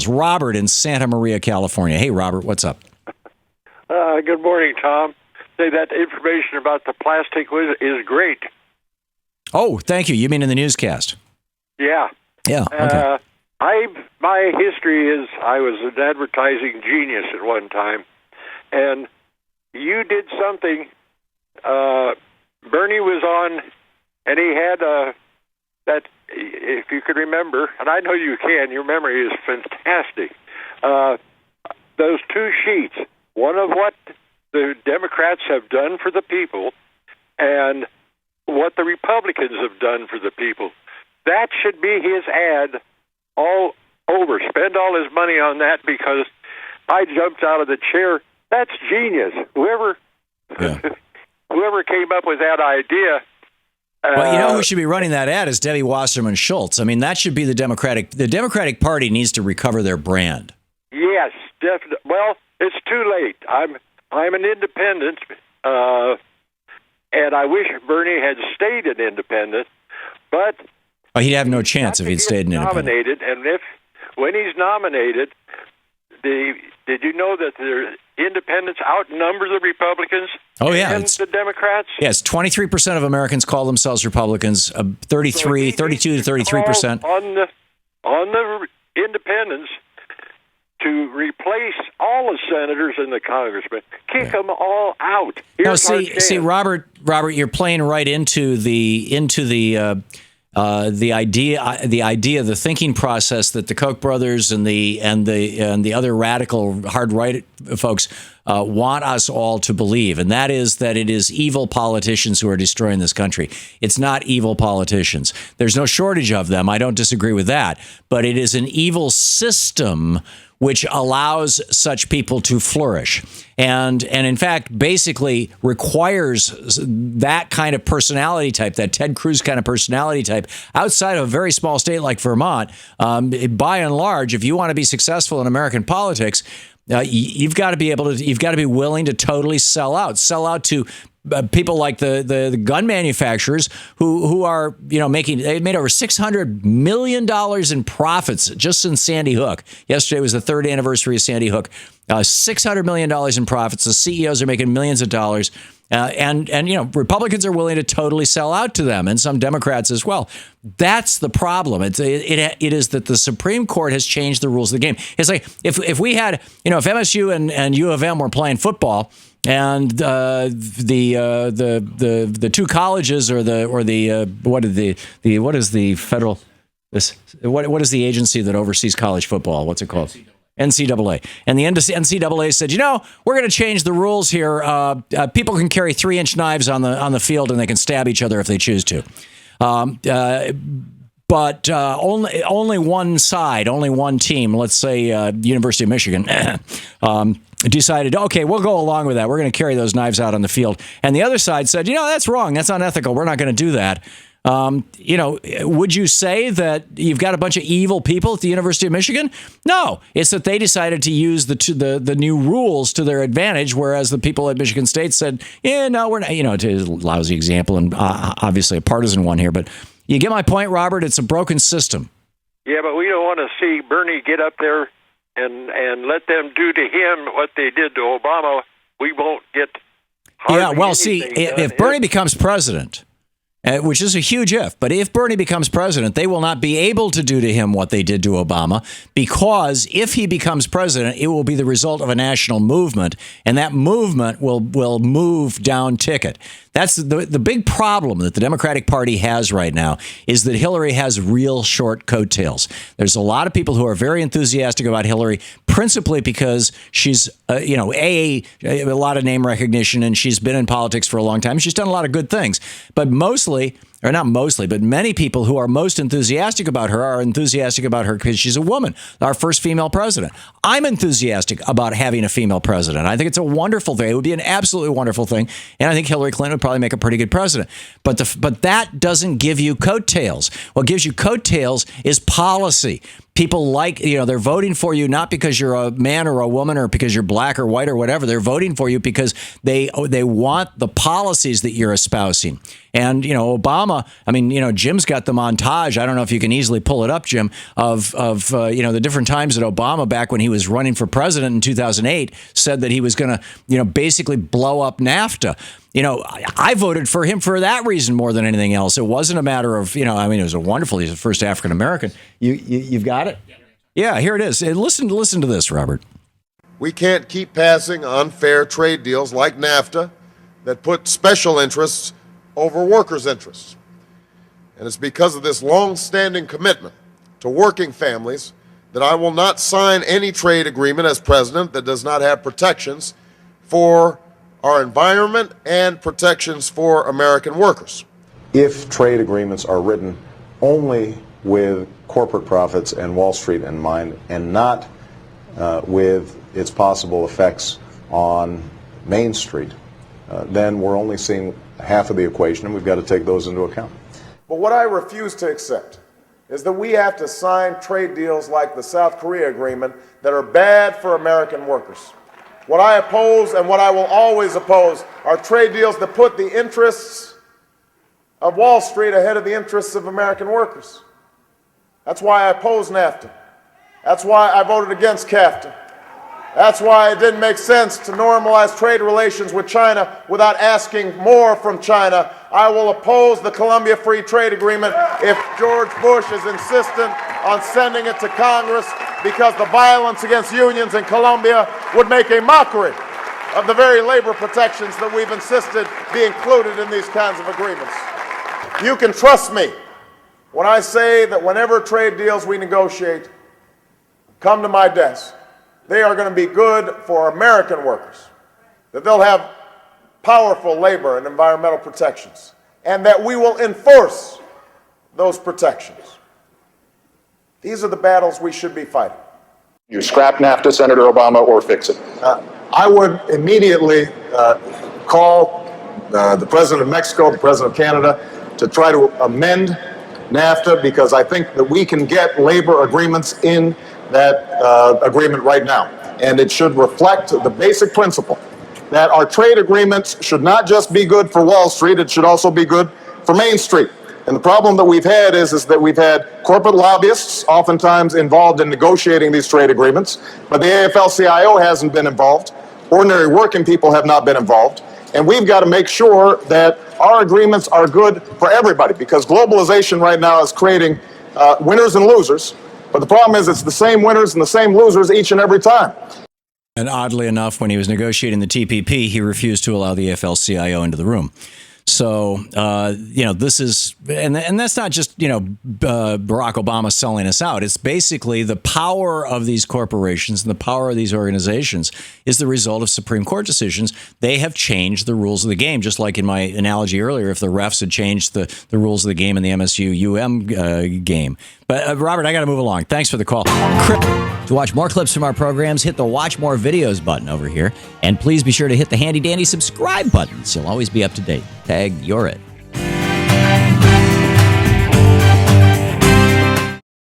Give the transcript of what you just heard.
cocktails. Robert in Santa Maria, California. Hey, Robert, what's up? Good morning, Tom. Say that information about the plastic is great. Oh, thank you. You mean in the newscast? Yeah. Yeah. Okay. My history is I was an advertising genius at one time, and you did something. Bernie was on, and he had that. If you could remember, and I know you can. Your memory is fantastic. Those two sheets. One of what the Democrats have done for the people and what the Republicans have done for the people. That should be his ad all over. Spend all his money on that, because I jumped out of the chair. That's genius. Whoever came up with that idea. Well, you know who should be running that ad is Debbie Wasserman Schultz. I mean, that should be the Democratic Party needs to recover their brand. Yes, definitely. Well, it's too late. I'm an independent, and I wish Bernie had stayed an independent, but he'd have no chance if he'd stayed an independent. Nominated, and when he's nominated, did you know that the independents outnumber the Republicans? Oh yeah, and the Democrats. Yes, 23% of Americans call themselves Republicans. 32 to 33%. On the independents, to replace all the senators and the congressmen, kick them all out. See, Robert, you're playing right into the idea, the thinking process that the Koch brothers and the other radical hard right folks want us all to believe, and that is that it is evil politicians who are destroying this country. It's not evil politicians. There's no shortage of them. I don't disagree with that, but it is an evil system which allows such people to flourish, and in fact basically requires that kind of personality type, that Ted Cruz kind of personality type, outside of a very small state like Vermont. By and large, if you want to be successful in American politics, you've got to be willing to totally sell out to people like the gun manufacturers who are, they've made over $600 million in profits just since Sandy Hook. Yesterday was the third anniversary of Sandy Hook. $600 million in profits. The CEOs are making millions of dollars. And Republicans are willing to totally sell out to them, and some Democrats as well. That's the problem. It is that the Supreme Court has changed the rules of the game. It's like if we had, if MSU and U of M were playing football, and the two colleges what is the agency that oversees college football? What's it called? NCAA. And the NCAA said, we're going to change the rules here. People can carry 3-inch knives on the field, and they can stab each other if they choose to. But only one side, only one team, let's say University of Michigan, decided, okay, we'll go along with that. We're going to carry those knives out on the field. And the other side said, that's wrong. That's unethical. We're not going to do that. Would you say that you've got a bunch of evil people at the University of Michigan? No, it's that they decided to use the new rules to their advantage, whereas the people at Michigan State said, no, we're not. It's a lousy example and obviously a partisan one here, but you get my point, Robert. It's a broken system. Yeah, but we don't want to see Bernie get up there and let them do to him what they did to Obama. We won't get. Yeah, well, see, if Bernie becomes president. Which is a huge if. But if Bernie becomes president, they will not be able to do to him what they did to Obama, because if he becomes president, it will be the result of a national movement, and that movement will move down ticket. That's the big problem that the Democratic Party has right now, is that Hillary has real short coattails. There's a lot of people who are very enthusiastic about Hillary, principally because she's, a lot of name recognition, and she's been in politics for a long time. She's done a lot of good things, but many people who are most enthusiastic about her are enthusiastic about her because she's a woman, our first female president. I'm enthusiastic about having a female president. I think it's a wonderful thing. It would be an absolutely wonderful thing, and I think Hillary Clinton would probably make a pretty good president. But that doesn't give you coattails. What gives you coattails is policy. people like, they're voting for you not because you're a man or a woman or because you're black or white or whatever. They're voting for you because they want the policies that you're espousing. And, Obama, Jim's got the montage. I don't know if you can easily pull it up, Jim, of the different times that Obama, back when he was running for president in 2008, said that he was going to, basically blow up NAFTA. I voted for him for that reason more than anything else. It wasn't a matter of, it was he's the first African-American. You've got it? Yeah, here it is. Listen to this, Robert. We can't keep passing unfair trade deals like NAFTA that put special interests over workers' interests. And it's because of this long-standing commitment to working families that I will not sign any trade agreement as president that does not have protections for our environment and protections for American workers. If trade agreements are written only with corporate profits and Wall Street in mind, and not with its possible effects on Main Street, then we're only seeing half of the equation, and we've got to take those into account. But what I refuse to accept is that we have to sign trade deals like the South Korea agreement that are bad for American workers. What I oppose and what I will always oppose are trade deals that put the interests of Wall Street ahead of the interests of American workers. That's why I oppose NAFTA. That's why I voted against CAFTA. That's why it didn't make sense to normalize trade relations with China without asking more from China. I will oppose the Colombia Free Trade Agreement if George Bush is insistent on sending it to Congress, because the violence against unions in Colombia would make a mockery of the very labor protections that we've insisted be included in these kinds of agreements. You can trust me when I say that whenever trade deals we negotiate come to my desk, they are going to be good for American workers, that they'll have powerful labor and environmental protections, and that we will enforce those protections. These are the battles we should be fighting. You scrap NAFTA, Senator Obama, or fix it? I would immediately call the President of Mexico, the President of Canada, to try to amend NAFTA, because I think that we can get labor agreements in that agreement right now. And it should reflect the basic principle that our trade agreements should not just be good for Wall Street, it should also be good for Main Street. And the problem that we've had is that we've had corporate lobbyists oftentimes involved in negotiating these trade agreements, but the AFL-CIO hasn't been involved. Ordinary working people have not been involved. And we've got to make sure that our agreements are good for everybody, because globalization right now is creating winners and losers. But the problem is it's the same winners and the same losers each and every time. And oddly enough, when he was negotiating the TPP, he refused to allow the AFL-CIO into the room. So, this is, and that's not just, Barack Obama selling us out. It's basically the power of these corporations and the power of these organizations is the result of Supreme Court decisions. They have changed the rules of the game, just like in my analogy earlier, if the refs had changed the rules of the game in the MSU-UM game. But, Robert, I got to move along. Thanks for the call. To watch more clips from our programs, hit the Watch More Videos button over here. And please be sure to hit the handy-dandy subscribe button so you'll always be up to date. Tag, you're it.